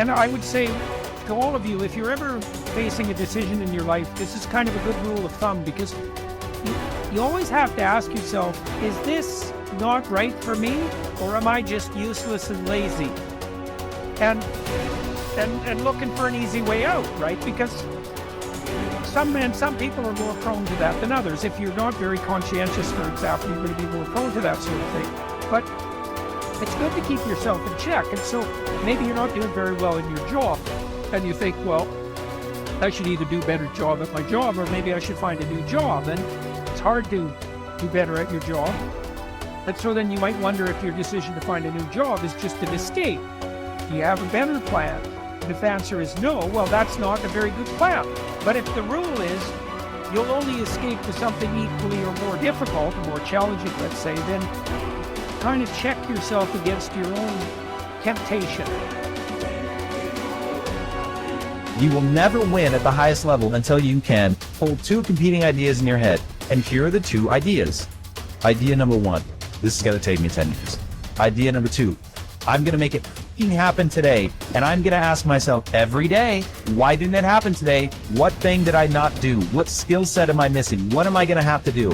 And I would say to all of you, if you're ever facing a decision in your life, this is kind of a good rule of thumb, because you always have to ask yourself, is this not right for me, or am I just useless and lazy? And looking for an easy way out, right? Because some people are more prone to that than others. If you're not very conscientious, for example, you're going to be more prone to that sort of thing. But it's good to keep yourself in check. And so maybe you're not doing very well in your job, and you think, well, I should either do a better job at my job, or maybe I should find a new job. And it's hard to do better at your job. And so then you might wonder if your decision to find a new job is just an escape. Do you have a better plan? And if the answer is no, well, that's not a very good plan. But if the rule is you'll only escape to something equally or more difficult, or more challenging, let's say, then kind of check yourself against your own temptation. You will never win at the highest level until you can hold two competing ideas in your head. And here are the two ideas. Idea number one, this is going to take me 10 years. Idea number two, I'm going to make it happen today. And I'm going to ask myself every day, why didn't it happen today? What thing did I not do? What skill set am I missing? What am I going to have to do?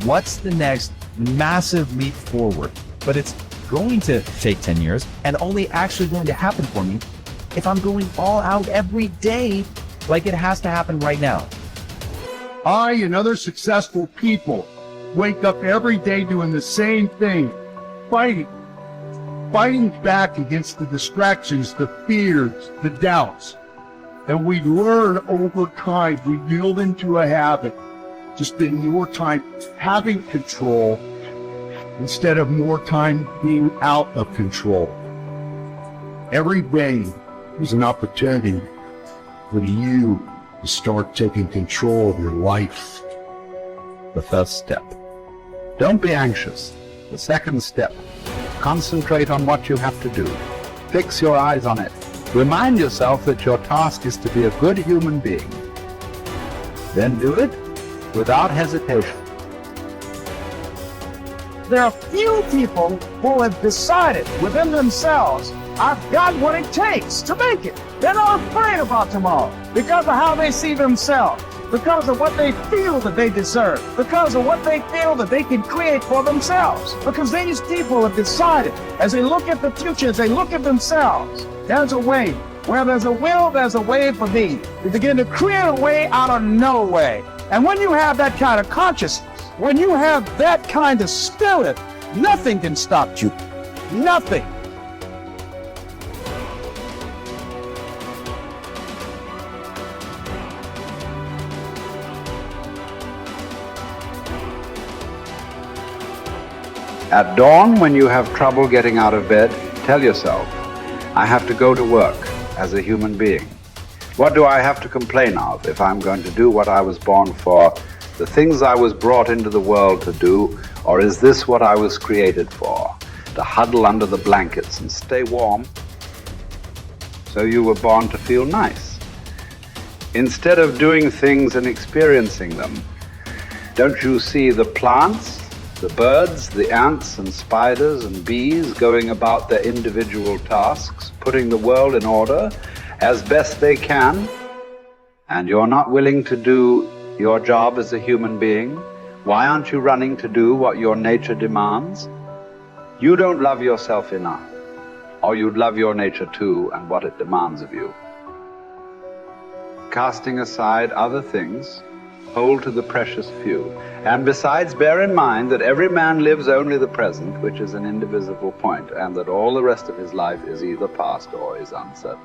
What's the next massive leap forward? But it's going to take 10 years and only actually going to happen for me if I'm going all out every day, like it has to happen right now. I and other successful people wake up every day doing the same thing, fighting back against the distractions, the fears, the doubts. And we learn over time, we build into a habit to spend more time having control instead of more time being out of control. Every day is an opportunity for you to start taking control of your life. The first step. Don't be anxious. The second step. Concentrate on what you have to do. Fix your eyes on it. Remind yourself that your task is to be a good human being. Then do it without hesitation. There are few people who have decided within themselves, I've got what it takes to make it. They're not afraid about tomorrow because of how they see themselves, because of what they feel that they deserve, because of what they feel that they can create for themselves. Because these people have decided, as they look at the future, as they look at themselves, there's a way. Where there's a will, there's a way for me. You begin to create a way out of no way. And when you have that kind of consciousness, when you have that kind of spirit, nothing can stop you. Nothing. At dawn, when you have trouble getting out of bed, tell yourself, I have to go to work as a human being. What do I have to complain of if I'm going to do what I was born for, the things I was brought into the world to do, or is this what I was created for? To huddle under the blankets and stay warm? So you were born to feel nice. Instead of doing things and experiencing them, don't you see the plants, the birds, the ants and spiders and bees going about their individual tasks, putting the world in order as best they can? And you're not willing to do your job as a human being? Why aren't you running to do what your nature demands? You don't love yourself enough, or you'd love your nature too and what it demands of you. Casting aside other things, hold to the precious few. And besides, bear in mind that every man lives only the present, which is an indivisible point, and that all the rest of his life is either past or is uncertain.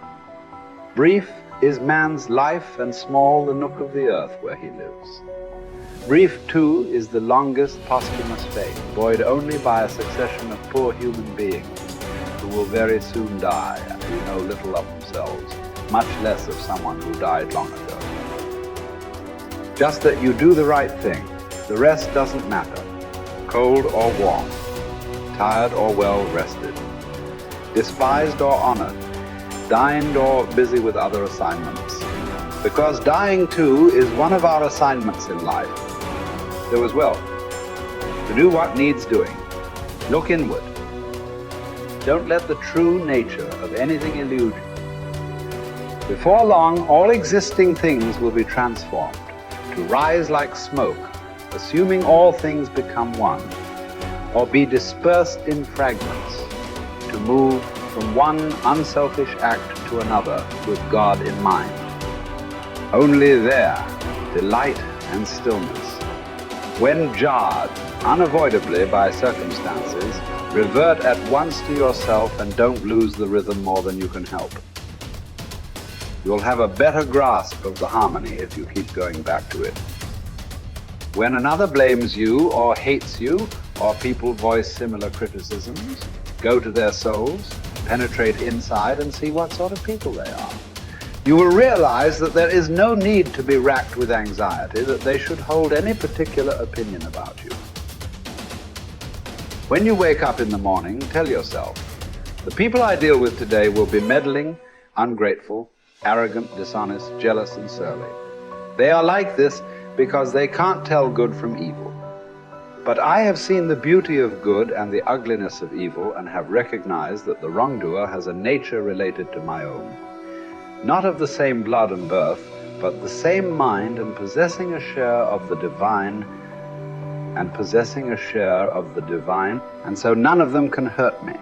Brief is man's life, and small the nook of the earth where he lives. Brief, too, is the longest posthumous fate, buoyed only by a succession of poor human beings who will very soon die and who know little of themselves, much less of someone who died long ago. Just that you do the right thing. The rest doesn't matter, cold or warm, tired or well rested, despised or honored, dined or busy with other assignments. Because dying too is one of our assignments in life. So as well, to do what needs doing, look inward. Don't let the true nature of anything elude you. Before long, all existing things will be transformed, to rise like smoke, assuming all things become one, or be dispersed in fragments, to move from one unselfish act to another with God in mind. Only there, delight and stillness. When jarred, unavoidably by circumstances, revert at once to yourself and don't lose the rhythm more than you can help. You'll have a better grasp of the harmony if you keep going back to it. When another blames you or hates you, or people voice similar criticisms, go to their souls, penetrate inside and see what sort of people they are. You will realize that there is no need to be racked with anxiety that they should hold any particular opinion about you. When you wake up in the morning, tell yourself, the people I deal with today will be meddling, ungrateful, arrogant, dishonest, jealous, and surly. They are like this because they can't tell good from evil. But I have seen the beauty of good and the ugliness of evil and have recognized that the wrongdoer has a nature related to my own. Not of the same blood and birth, but the same mind and possessing a share of the divine, and so none of them can hurt me.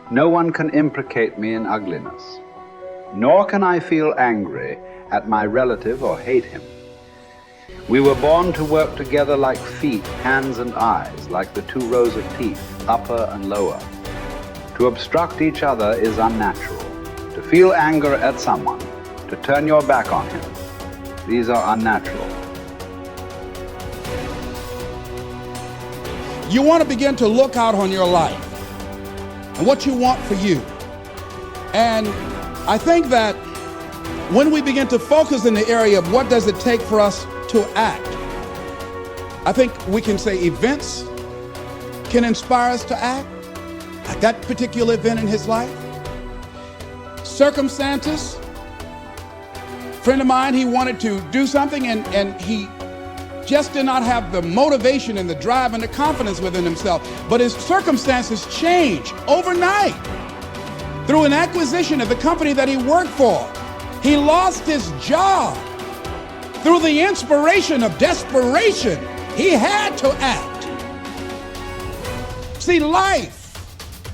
No one can implicate me in ugliness. Nor can I feel angry at my relative or hate him. We were born to work together like feet, hands, and eyes, like the two rows of teeth, upper and lower. To obstruct each other is unnatural. To feel anger at someone, to turn your back on him, these are unnatural. You want to begin to look out on your life and what you want for you. And I think that when we begin to focus in the area of what does it take for us to act, I think we can say events can inspire us to act, like that particular event in his life. Circumstances. A friend of mine, he wanted to do something and he just did not have the motivation and the drive and the confidence within himself. But his circumstances changed overnight through an acquisition of the company that he worked for. He lost his job. Through the inspiration of desperation, he had to act. See, life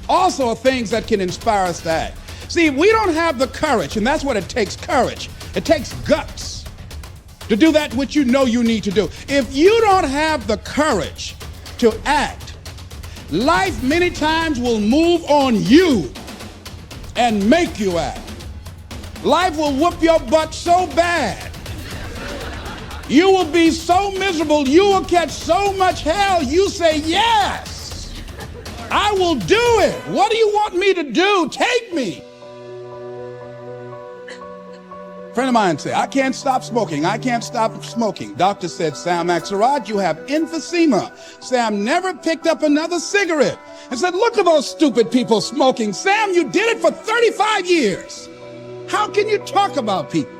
also are things that can inspire us to act. See, we don't have the courage, and that's what it takes, courage. It takes guts to do that which you know you need to do. If you don't have the courage to act, life many times will move on you and make you act. Life will whoop your butt so bad. You will be so miserable, you will catch so much hell, you say, yes, I will do it. What do you want me to do? Take me. A friend of mine said, I can't stop smoking. I can't stop smoking. Doctor said, Sam Axelrod, you have emphysema. Sam never picked up another cigarette and said, look at those stupid people smoking. Sam, you did it for 35 years. How can you talk about people?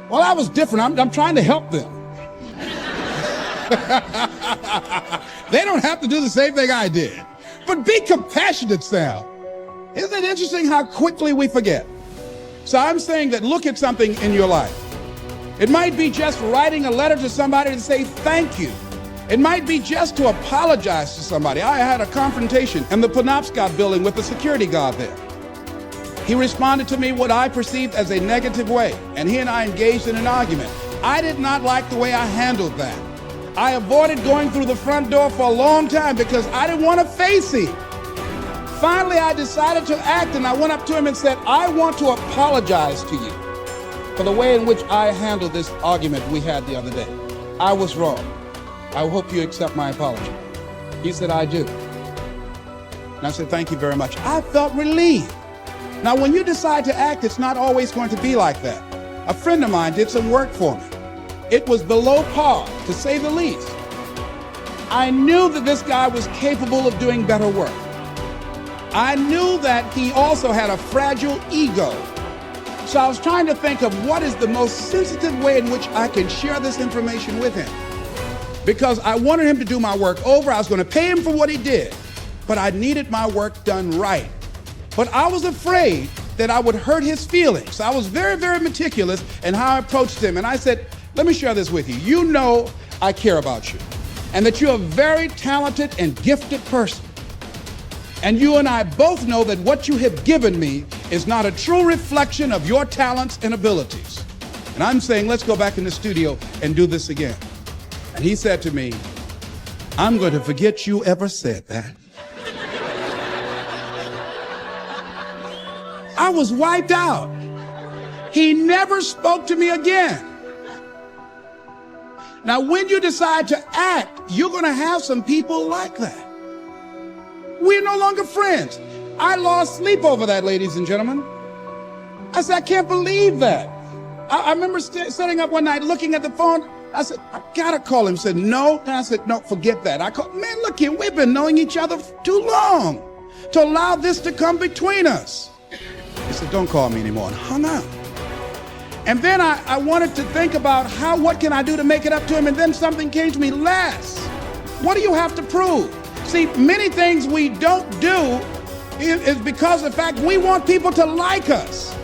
Well, I was different. I'm trying to help them. They don't have to do the same thing I did. But be compassionate, Sam. Isn't it interesting how quickly we forget? So I'm saying that look at something in your life. It might be just writing a letter to somebody to say thank you. It might be just to apologize to somebody. I had a confrontation in the Penobscot building with the security guard there. He responded to me what I perceived as a negative way, and he and I engaged in an argument. I did not like the way I handled that. I avoided going through the front door for a long time because I didn't want to face him. Finally, I decided to act, and I went up to him and said, I want to apologize to you for the way in which I handled this argument we had the other day. I was wrong. I hope you accept my apology. He said, I do. And I said, thank you very much. I felt relieved. Now, when you decide to act, it's not always going to be like that. A friend of mine did some work for me. It was below par, to say the least. I knew that this guy was capable of doing better work. I knew that he also had a fragile ego. So I was trying to think of what is the most sensitive way in which I can share this information with him. Because I wanted him to do my work over. I was going to pay him for what he did, but I needed my work done right. But I was afraid that I would hurt his feelings. I was very, very meticulous in how I approached him. And I said, let me share this with you. You know I care about you, and that you're a very talented and gifted person. And you and I both know that what you have given me is not a true reflection of your talents and abilities. And I'm saying, let's go back in the studio and do this again. And he said to me, I'm going to forget you ever said that. I was wiped out. He never spoke to me again. Now, when you decide to act, you're going to have some people like that. We're no longer friends. I lost sleep over that, ladies and gentlemen. I said, I can't believe that. I remember sitting up one night looking at the phone. I said, I gotta call him. He said, no. And I said, no, forget that. I called, man, look here, we've been knowing each other for too long to allow this to come between us. He said, don't call me anymore, and hung up. And then I wanted to think about what can I do to make it up to him? And then something came to me, Les, what do you have to prove? See, many things we don't do is because of the fact we want people to like us.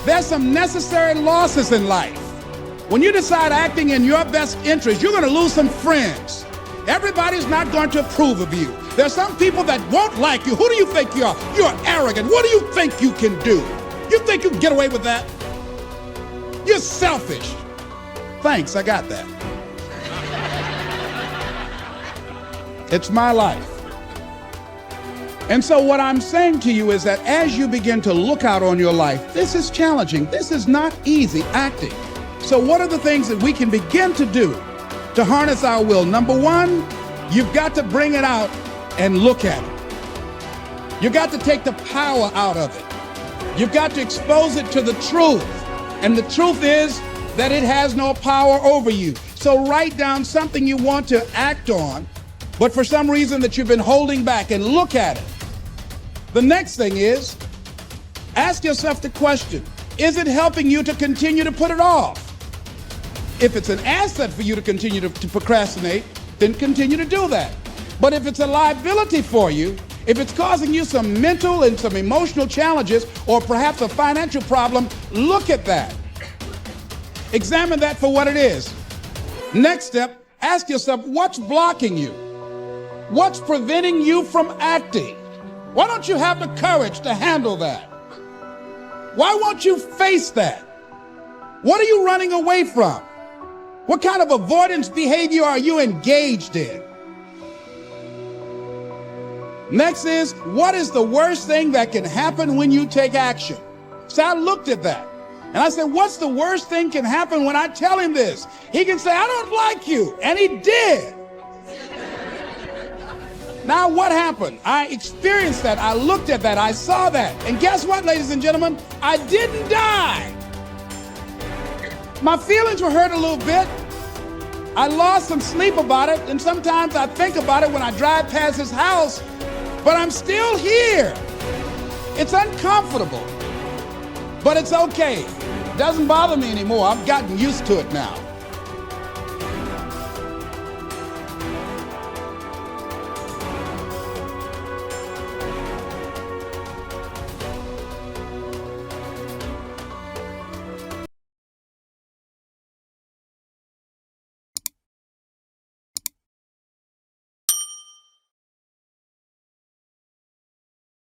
There's some necessary losses in life. When you decide acting in your best interest, you're going to lose some friends. Everybody's not going to approve of you. There's some people that won't like you. Who do you think you are? You're arrogant. What do you think you can do? You think you can get away with that? You're selfish. Thanks, I got that. It's my life. And so what I'm saying to you is that as you begin to look out on your life, this is challenging. This is not easy acting. So what are the things that we can begin to do to harness our will? Number one, you've got to bring it out and look at it. You've got to take the power out of it. You've got to expose it to the truth. And the truth is that it has no power over you. So write down something you want to act on, but for some reason that you've been holding back, and look at it. The next thing is, ask yourself the question, is it helping you to continue to put it off? If it's an asset for you to continue to procrastinate, then continue to do that. But if it's a liability for you, if it's causing you some mental and some emotional challenges, or perhaps a financial problem, look at that. Examine that for what it is. Next step, ask yourself, what's blocking you? What's preventing you from acting? Why don't you have the courage to handle that? Why won't you face that? What are you running away from? What kind of avoidance behavior are you engaged in? Next is, what is the worst thing that can happen when you take action? So I looked at that and I said, what's the worst thing can happen when I tell him this? He can say, I don't like you. And he did. Now what happened? I experienced that. I looked at that. I saw that. And guess what, ladies and gentlemen? I didn't die. My feelings were hurt a little bit. I lost some sleep about it. And sometimes I think about it when I drive past his house, but I'm still here. It's uncomfortable, but it's okay. It doesn't bother me anymore. I've gotten used to it now.